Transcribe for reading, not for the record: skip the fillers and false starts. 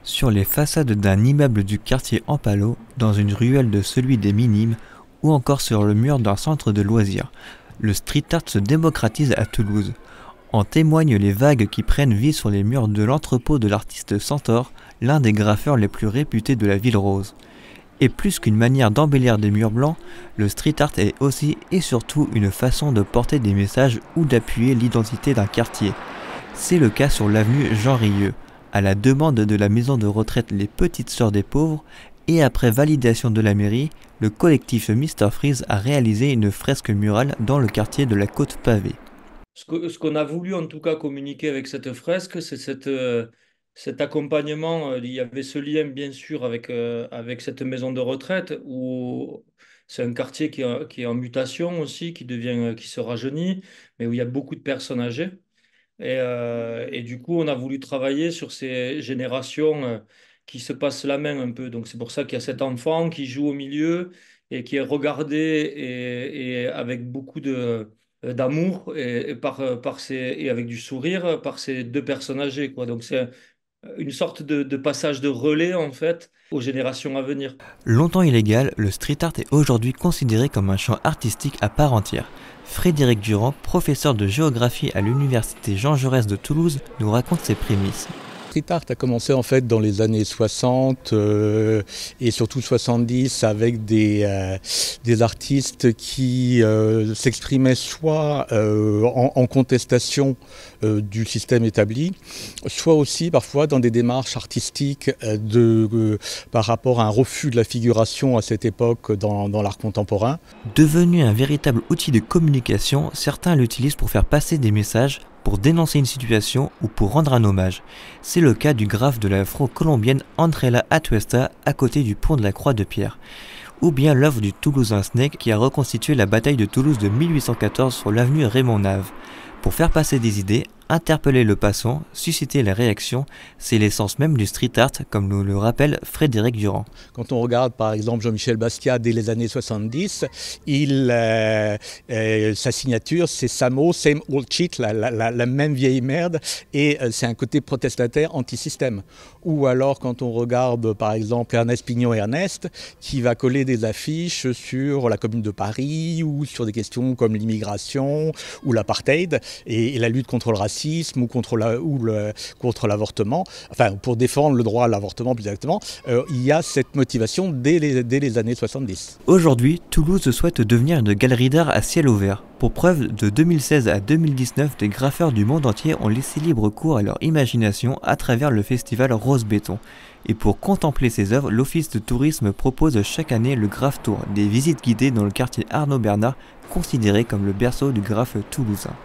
Sur les façades d'un immeuble du quartier Ampalo, dans une ruelle de celui des Minimes, ou encore sur le mur d'un centre de loisirs, le street art se démocratise à Toulouse. En témoignent les vagues qui prennent vie sur les murs de l'entrepôt de l'artiste Centaure, l'un des graffeurs les plus réputés de la ville rose. Et plus qu'une manière d'embellir des murs blancs, le street art est aussi et surtout une façon de porter des messages ou d'appuyer l'identité d'un quartier. C'est le cas sur l'avenue Jean Rieux, à la demande de la maison de retraite Les Petites Sœurs des Pauvres, et après validation de la mairie, le collectif Mr Freeze a réalisé une fresque murale dans le quartier de la Côte Pavée. Ce qu'on a voulu en tout cas communiquer avec cette fresque, c'est cet accompagnement. Il y avait ce lien bien sûr avec cette maison de retraite où c'est un quartier qui est en mutation aussi, qui se rajeunit, mais où il y a beaucoup de personnes âgées. Et du coup, on a voulu travailler sur ces générations qui se passent la main un peu. Donc c'est pour ça qu'il y a cet enfant qui joue au milieu et qui est regardé et avec beaucoup d'amour et avec du sourire par ces deux personnes âgées, quoi. Donc c'est une sorte de passage de relais en fait aux générations à venir. Longtemps illégal, le street art est aujourd'hui considéré comme un champ artistique à part entière. Frédéric Durand, professeur de géographie à l'université Jean Jaurès de Toulouse, nous raconte ses prémices. Street art a commencé en fait dans les années 60 et surtout 70 avec des artistes qui s'exprimaient soit en contestation du système établi, soit aussi parfois dans des démarches artistiques par rapport à un refus de la figuration à cette époque dans l'art contemporain. Devenu un véritable outil de communication, certains l'utilisent pour faire passer des messages, pour dénoncer une situation ou pour rendre un hommage. C'est le cas du graphe de l'afro-colombienne Andrela Atuesta à côté du pont de la Croix de Pierre. Ou bien l'œuvre du Toulousain Snake qui a reconstitué la bataille de Toulouse de 1814 sur l'avenue Raymond Nave. Pour faire passer des idées, interpeller le passant, susciter la réaction, c'est l'essence même du street art, comme nous le rappelle Frédéric Durand. Quand on regarde par exemple Jean-Michel Basquiat dès les années 70, sa signature c'est Samo, same old shit, la même vieille merde, et c'est un côté protestataire anti-système. Ou alors quand on regarde par exemple Ernest Pignon-Ernest, qui va coller des affiches sur la Commune de Paris, ou sur des questions comme l'immigration, ou l'apartheid, et la lutte contre le racisme, ou contre l'avortement, enfin pour défendre le droit à l'avortement plus exactement, il y a cette motivation dès les années 70. Aujourd'hui, Toulouse souhaite devenir une galerie d'art à ciel ouvert. Pour preuve, de 2016 à 2019, des graffeurs du monde entier ont laissé libre cours à leur imagination à travers le festival Rose Béton. Et pour contempler ces œuvres, l'Office de tourisme propose chaque année le Graphe Tour, des visites guidées dans le quartier Arnaud Bernard, considéré comme le berceau du graphe toulousain.